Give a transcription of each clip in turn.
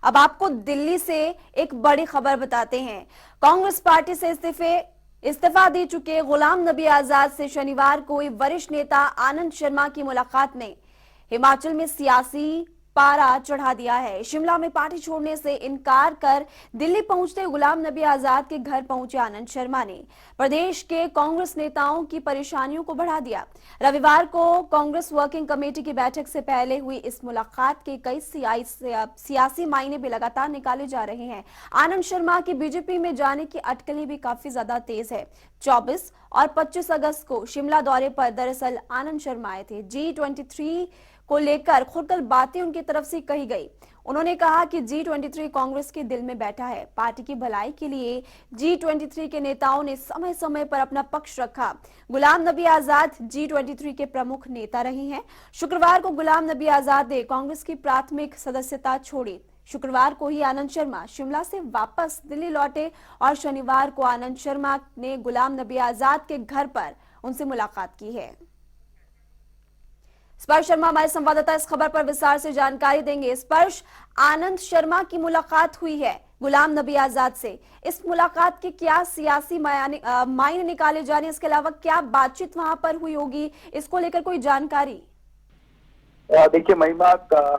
अब आपको दिल्ली से एक बड़ी खबर बताते हैं। कांग्रेस पार्टी से इस्तीफा दे चुके गुलाम नबी आजाद से शनिवार को वरिष्ठ नेता आनंद शर्मा की मुलाकात ने हिमाचल में सियासी पारा चढ़ा दिया है। शिमला में पार्टी छोड़ने से इनकार कर दिल्ली पहुंचते गुलाम नबी आजाद के घर पहुंचे आनंद शर्मा ने प्रदेश के कांग्रेस नेताओं की परेशानियों को बढ़ा दिया। रविवार को कांग्रेस वर्किंग कमेटी की बैठक से पहले हुई इस मुलाकात के कई सियासी मायने भी लगातार निकाले जा रहे हैं। आनंद शर्मा की बीजेपी में जाने की अटकलें भी काफी ज्यादा तेज है। 24 और 25 अगस्त को शिमला दौरे पर दरअसल आनंद शर्मा आए थे। G23 को लेकर खुलकर बातें उनकी तरफ से कही गई। उन्होंने कहा कि G23 कांग्रेस के दिल में बैठा है। पार्टी की भलाई के लिए G23 के नेताओं ने समय समय पर अपना पक्ष रखा। गुलाम नबी आजाद G23 के प्रमुख नेता रहे हैं। शुक्रवार को गुलाम नबी आजाद ने कांग्रेस की प्राथमिक सदस्यता छोड़ी। शुक्रवार को ही आनंद शर्मा शिमला से वापस दिल्ली लौटे और शनिवार को आनंद शर्मा ने गुलाम नबी आजाद के घर पर उनसे मुलाकात की है। स्पर्श शर्मा हमारे संवाददाता इस खबर पर विस्तार से जानकारी देंगे। स्पर्श, आनंद शर्मा की मुलाकात हुई है गुलाम नबी आजाद से। इस मुलाकात के क्या सियासी मायने निकाले जा रहे हैं? इसके अलावा क्या बातचीत वहां पर हुई होगी, इसको लेकर कोई जानकारी? देखिए महिमा,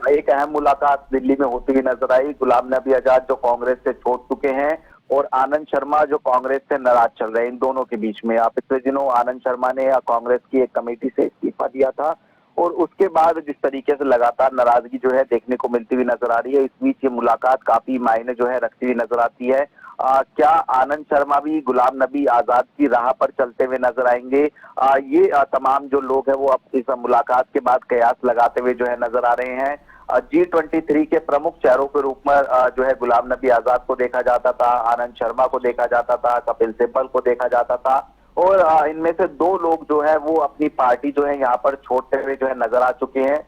एक अहम मुलाकात दिल्ली में होती हुई नजर आई। गुलाम नबी आजाद जो कांग्रेस से छोड़ चुके हैं और आनंद शर्मा जो कांग्रेस से नाराज चल रहे हैं, इन दोनों के बीच में पिछले दिनों आनंद शर्मा ने कांग्रेस की एक कमेटी से इस्तीफा दिया था और उसके बाद जिस तरीके से लगातार नाराजगी जो है देखने को मिलती हुई नजर आ रही है, इस बीच ये मुलाकात काफी मायने जो है रखती हुई नजर आती है। क्या आनंद शर्मा भी गुलाम नबी आजाद की राह पर चलते हुए नजर आएंगे? ये तमाम जो लोग हैं वो अब इस मुलाकात के बाद कयास लगाते हुए जो है नजर आ रहे हैं। G23 के प्रमुख चेहरों के रूप में जो है गुलाम नबी आजाद को देखा जाता था, आनंद शर्मा को देखा जाता था, कपिल सिब्बल को देखा जाता था और इनमें से दो लोग जो है वो अपनी पार्टी जो है यहाँ पर छोड़ते हुए जो है नजर आ चुके हैं।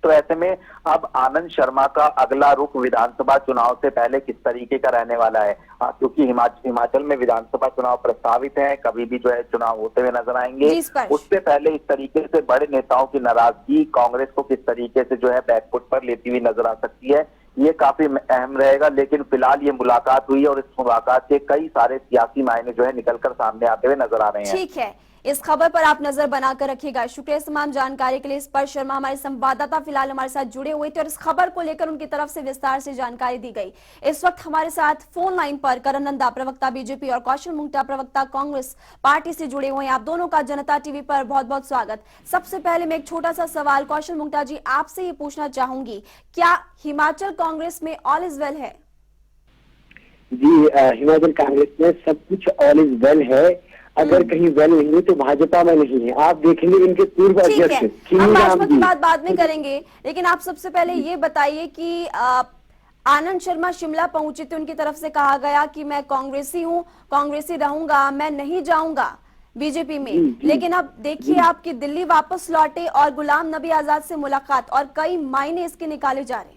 तो ऐसे में अब आनंद शर्मा का अगला रुख विधानसभा चुनाव से पहले किस तरीके का रहने वाला है, क्योंकि हिमाचल में विधानसभा चुनाव प्रस्तावित है, कभी भी जो है चुनाव होते हुए नजर आएंगे। उससे पहले इस तरीके से बड़े नेताओं की नाराजगी कांग्रेस को किस तरीके से जो है बैकफुट पर लेती हुई नजर आ सकती है, ये काफी अहम रहेगा। लेकिन फिलहाल ये मुलाकात हुई और इस मुलाकात के कई सारे सियासी मायने जो है निकलकर सामने आते हुए नजर आ रहे हैं। ठीक है, इस खबर पर आप नजर बनाकर रखिएगा। शुक्रिया तमाम जानकारी के लिए। स्पर्श शर्मा हमारे संवाददाता फिलहाल हमारे साथ जुड़े हुए थे और इस खबर को लेकर उनकी तरफ से विस्तार से जानकारी दी गई। इस वक्त हमारे साथ फोन लाइन पर करण नंदा प्रवक्ता बीजेपी और कौशल मुंगटा प्रवक्ता कांग्रेस पार्टी से जुड़े हुए हैं। आप दोनों का जनता टीवी पर बहुत बहुत स्वागत। सबसे पहले मैं एक छोटा सा सवाल कौशल मुंगटा जी आपसे ये पूछना चाहूंगी, क्या हिमाचल कांग्रेस में ऑल इज वेल है? जी, हिमाचल कांग्रेस में सब कुछ ऑल इज वेल है। अगर कहीं वेल नहीं है तो भाजपा में नहीं है। आप देखेंगे इनके पूर्व अध्यक्ष हम भाजपा की बात बाद में करेंगे, लेकिन आप सबसे पहले ये बताइए कि आनंद शर्मा शिमला पहुंचे थे, उनकी तरफ से कहा गया कि मैं कांग्रेसी हूं, कांग्रेसी रहूंगा, मैं नहीं जाऊंगा बीजेपी में। लेकिन अब देखिए आपकी दिल्ली वापस लौटे और गुलाम नबी आजाद से मुलाकात और कई मायने इसके निकाले जा रहे हैं।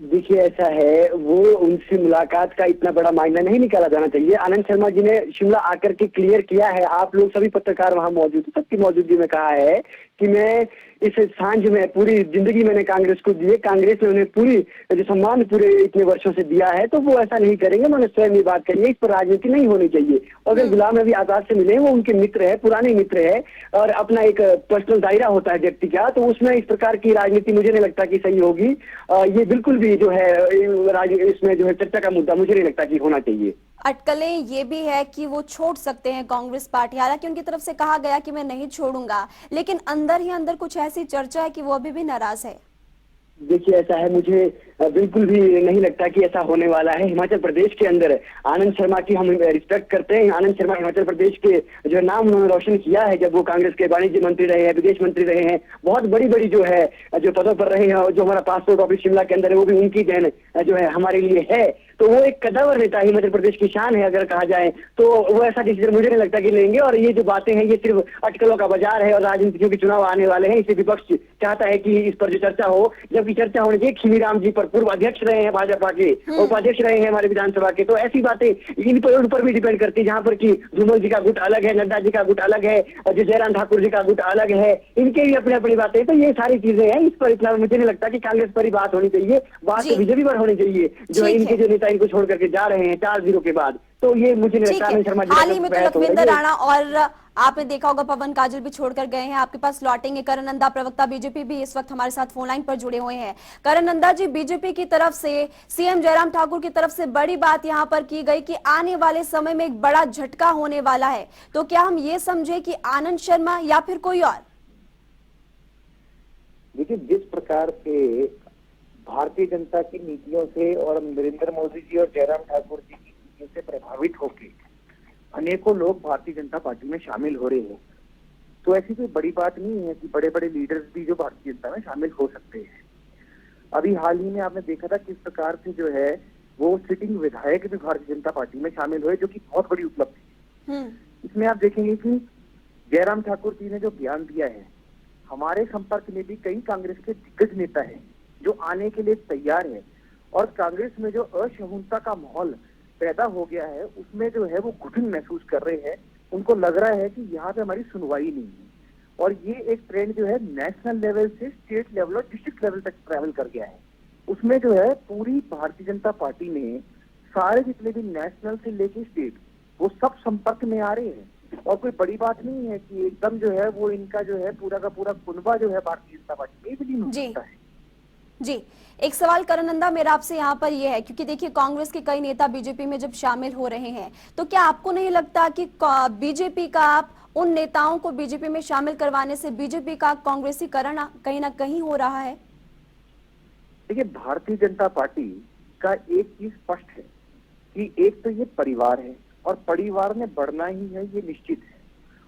देखिए ऐसा है, वो उनसे मुलाकात का इतना बड़ा मायना नहीं निकाला जाना चाहिए। आनंद शर्मा जी ने शिमला आकर के क्लियर किया है, आप लोग सभी पत्रकार वहां मौजूद, सबकी मौजूदगी में कहा है कि मैं इस सांझ में पूरी जिंदगी मैंने कांग्रेस को दी है, कांग्रेस ने उन्हें पूरी जो सम्मान पूरे इतने वर्षों से दिया है, तो वो ऐसा नहीं करेंगे। मैंने स्वयं ये बात कही है, इस पर राजनीति नहीं होनी चाहिए। अगर गुलाम नबी आजाद से मिले, वो उनके मित्र है, पुराने मित्र है और अपना एक पर्सनल दायरा होता है व्यक्ति का, तो उसमें इस प्रकार की राजनीति मुझे नहीं लगता कि सही होगी। ये बिल्कुल भी जो है इसमें जो है चर्चा का मुद्दा मुझे नहीं लगता कि होना चाहिए। अटकलें ये भी है कि वो छोड़ सकते हैं कांग्रेस पार्टी, हालांकि उनकी तरफ से कहा गया कि मैं नहीं छोड़ूंगा, लेकिन अंदर ही अंदर कुछ ऐसी चर्चा है कि वो अभी भी नाराज है। देखिए ऐसा है, मुझे बिल्कुल भी नहीं लगता कि ऐसा होने वाला है। हिमाचल प्रदेश के अंदर आनंद शर्मा की हम रिस्पेक्ट करते हैं। आनंद शर्मा हिमाचल प्रदेश के जो नाम उन्होंने रोशन किया है, जब वो कांग्रेस के वाणिज्य मंत्री रहे हैं, विदेश मंत्री रहे हैं, बहुत बड़ी बड़ी जो है जो पदों पर रहे हैं। जो हमारा पासपोर्ट ऑफिस शिमला के अंदर है वो भी उनकी देन जो है हमारे लिए है। तो वो एक कद्दावर नेता ही मध्य प्रदेश की शान है अगर कहा जाए तो। वो ऐसा डिसीजन मुझे नहीं लगता कि लेंगे। और ये जो बातें हैं ये सिर्फ अटकलों का बाजार है और राजनीति क्योंकि चुनाव आने वाले हैं इसलिए विपक्ष चाहता है कि इस पर जो चर्चा हो, जबकि चर्चा होनी चाहिए खीमीराम जी पर, पूर्व अध्यक्ष रहे हैं भाजपा के, उपाध्यक्ष रहे हैं हमारे विधानसभा के। तो ऐसी बातें इन पर भी डिपेंड करती है, जहाँ पर कि धूमल जी का गुट अलग है, नड्डा जी का गुट अलग है और जो जयराम ठाकुर जी का गुट अलग है, इनके भी अपनी अपनी बातें। तो ये सारी चीजें हैं, इस पर इतना मुझे नहीं लगता कि कांग्रेस पर ही बात होनी चाहिए, बात तो बीजेपी पर होनी चाहिए, जो इनके जो नेता इनको छोड़ करके जा रहे हैं 4-0 के बाद। तो ये मुझे नहीं लगता आनंद शर्मा जी हाल ही में तो लखविंदर राणा और आपने देखा होगा पवन काजल भी छोड़कर गए हैं, आपके पास लौटेंगे। करण नंदा प्रवक्ता बीजेपी भी इस वक्त हमारे साथ फोन लाइन पर जुड़े हुए हैं। करण नंदा जी, बीजेपी की तरफ से सीएम जयराम ठाकुर की तरफ से बड़ी बात यहां पर की गई कि आने वाले समय में एक बड़ा झटका होने वाला है, तो क्या हम ये समझे कि आनंद शर्मा या फिर कोई और? देखिए, जिस प्रकार से भारतीय जनता की नीतियों से और नरेंद्र मोदी जी और जयराम ठाकुर जी की नीतियों से प्रभावित होकर अनेकों लोग भारतीय जनता पार्टी में शामिल हो रहे हैं, तो ऐसी कोई बड़ी बात नहीं है कि बड़े बड़े लीडर्स भी जो भारतीय जनता में शामिल हो सकते हैं। अभी हाल ही में आपने देखा था किस प्रकार से जो है वो सिटिंग विधायक भी भारतीय जनता पार्टी में शामिल हुए, जो कि बहुत बड़ी उपलब्धि है। इसमें आप देखेंगे कि जयराम ठाकुर जी ने जो बयान दिया है, हमारे संपर्क में भी कई कांग्रेस के दिग्गज नेता हैं जो आने के लिए तैयार है, और कांग्रेस में जो असहनता का माहौल पैदा हो गया है उसमें जो है वो घुटन महसूस कर रहे हैं। उनको लग रहा है कि यहाँ पे हमारी सुनवाई नहीं है, और ये एक ट्रेंड जो है नेशनल लेवल से स्टेट लेवल और डिस्ट्रिक्ट लेवल तक ट्रैवल कर गया है। उसमें जो है पूरी भारतीय जनता पार्टी में सारे जितने भी नेशनल से लेके स्टेट वो सब संपर्क में आ रहे हैं, और कोई बड़ी बात नहीं है कि एकदम जो है वो इनका जो है पूरा का पूरा कुनबा जो है भारतीय जनता पार्टी में विलीन हो सकता है। जी, एक सवाल करण नंदा मेरा आपसे यहाँ पर यह है, क्योंकि देखिए कांग्रेस के कई नेता बीजेपी में जब शामिल हो रहे हैं, तो क्या आपको नहीं लगता कि बीजेपी का आप उन नेताओं को बीजेपी में शामिल करवाने से बीजेपी का कांग्रेसीकरण कहीं ना कहीं हो रहा है? देखिए, भारतीय जनता पार्टी का एक चीज स्पष्ट है कि एक तो ये परिवार है, और परिवार में बढ़ना ही है, ये निश्चित है।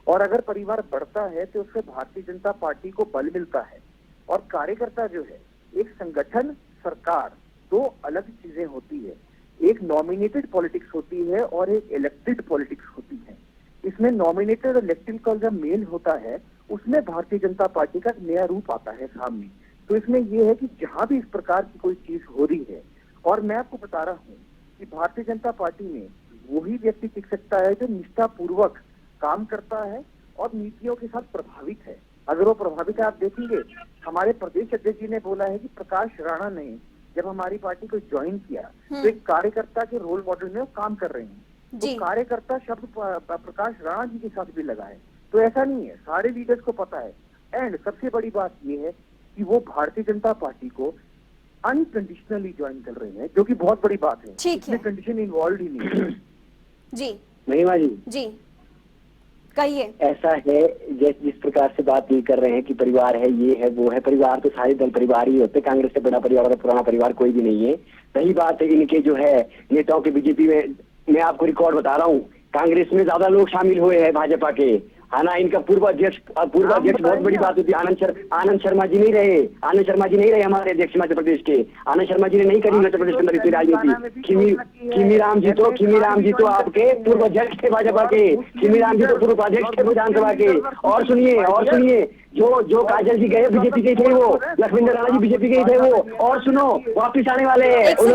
और अगर परिवार बढ़ता है तो उससे भारतीय जनता पार्टी को बल मिलता है। और कार्यकर्ता जो है, एक संगठन सरकार दो अलग चीजें होती है, एक नॉमिनेटेड पॉलिटिक्स होती है और एक इलेक्टेड पॉलिटिक्स होती है। इसमें नॉमिनेटेड और इलेक्टेड का जब मेल होता है उसमें भारतीय जनता पार्टी का नया रूप आता है सामने। तो इसमें यह है कि जहां भी इस प्रकार की कोई चीज हो रही है, और मैं आपको बता रहा हूं कि भारतीय जनता पार्टी में वही व्यक्ति टिक सकता है जो निष्ठापूर्वक काम करता है और नीतियों के साथ प्रभावित है। अगर वो प्रभावित है, आप देखेंगे हमारे प्रदेश अध्यक्ष जी ने बोला है कि प्रकाश राणा ने जब हमारी पार्टी को ज्वाइन किया तो एक कार्यकर्ता के रोल मॉडल में वो काम कर रहे हैं। तो कार्यकर्ता शब्द प्रकाश राणा जी के साथ भी लगा है। तो ऐसा नहीं है, सारे लीडर्स को पता है। एंड सबसे बड़ी बात ये है कि वो भारतीय जनता पार्टी को अनकंडीशनली ज्वाइन कर रहे हैं, जो कि बहुत बड़ी बात है। इसमें कंडीशन इन्वॉल्व ही नहीं है। जी महिमा जी कहिए। ऐसा है जिस प्रकार से बात ये कर रहे हैं कि परिवार है, ये है, वो है। परिवार तो सारे दल परिवार ही होते, कांग्रेस से बड़ा परिवार और पुराना परिवार कोई भी नहीं है। सही बात है इनके जो है नेताओं के बीजेपी में, मैं आपको रिकॉर्ड बता रहा हूँ, कांग्रेस में ज्यादा लोग शामिल हुए हैं भाजपा के, है ना। इनका पूर्व अध्यक्ष बहुत बड़ी बात होती है। आनंद शर्मा जी नहीं रहे, आनंद शर्मा जी नहीं रहे हमारे अध्यक्ष मध्य प्रदेश के। आनंद शर्मा जी ने नहीं करी मध्य प्रदेश के अंदर इतनी राजनीति। खीमीराम जी तो आपके पूर्व अध्यक्ष थे भाजपा के, खीमीराम जी तो पूर्व उपाध्यक्ष थे विधानसभा के। और सुनिए जो काजल जी गए बीजेपी के थे, वो लखविंदर राणा जी बीजेपी के ही थे वो। और सुनो, वापिस आने वाले हैं, वापस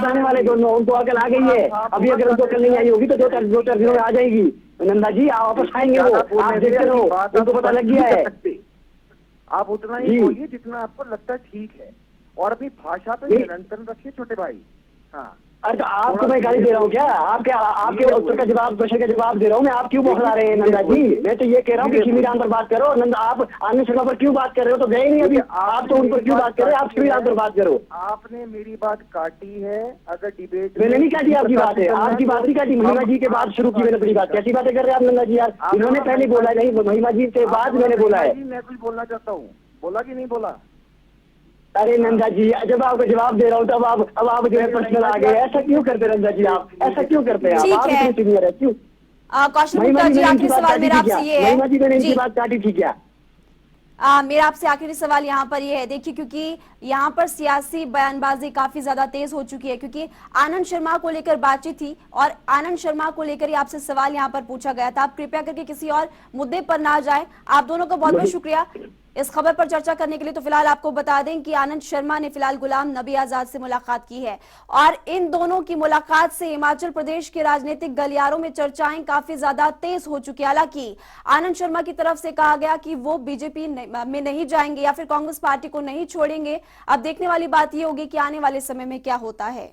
आने वाले दोनों, उनको अकल आ गई है। अभी अगर उनको अकल नहीं आई होगी तो दो चार दिनों में आ जाएगी। नंदा जी आप वापस आएंगे, वो आप देखते रहो, उनको पता लग गया है। आप उतना ही बोलिए जितना आपको लगता है ठीक है, और अपनी भाषा पे निरंतर रखिए छोटे भाई। हाँ, अरे तो आपको मैं गाली दे रहा हूँ क्या? आपके उत्तर का जवाब, प्रश्न का जवाब दे रहा हूँ मैं। आप क्यों बौखला रहे हैं नंदा जी? मैं तो ये कह रहा हूँ कि खीमीराम पर बात करो। नंदा आप आनंद शर्मा पर क्यों बात कर रहे हो? तो गए नहीं अभी, आप तो उन पर क्यों बात कर रहे हैं? आप खीमीराम पर बात करो। आपने मेरी बात काटी है। अगर डिबेट मैंने नहीं काटी, आपकी बात है, आपकी बात नहीं काटी। महिमा जी के बाद शुरू की मैंने अपनी बात। कैसी बातें कर रहे हैं आप नंदा जी? यार इन्होंने पहले बोला नहीं, महिमा जी के बाद मैंने बोला है। मैं कुछ बोलना चाहता हूँ, बोला कि नहीं बोला? अरे नंदा जी, जब आपको जवाब दे रहा हूँ तब आप जो है पर्सनल आ गए। ऐसा क्यों करते नंदा जी? आप ऐसा क्यों करते हैं? आप इतने सीनियर है क्यों? कौशल गुप्ता जी, आखिरी सवाल मेरा आपसे ये है। महिमा जी मैंने इनकी बात काटी थी क्या? मेरा आपसे आखिरी सवाल यहाँ पर ये है, देखिए क्योंकि यहाँ पर सियासी बयानबाजी काफी ज्यादा तेज हो चुकी है, क्योंकि आनंद शर्मा को लेकर बातचीत थी और आनंद शर्मा को लेकर ही आपसे सवाल यहाँ पर पूछा गया था। आप कृपया करके किसी और मुद्दे पर ना जाए। आप दोनों का बहुत बहुत शुक्रिया इस खबर पर चर्चा करने के लिए। तो फिलहाल आपको बता दें कि आनंद शर्मा ने फिलहाल गुलाम नबी आजाद से मुलाकात की है और इन दोनों की मुलाकात से हिमाचल प्रदेश के राजनीतिक गलियारों में चर्चाएं काफी ज्यादा तेज हो चुकी है। हालांकि आनंद शर्मा की तरफ से कहा गया कि वो बीजेपी में नहीं जाएंगे या फिर कांग्रेस पार्टी को नहीं छोड़ेंगे। अब देखने वाली बात यह होगी कि आने वाले समय में क्या होता है।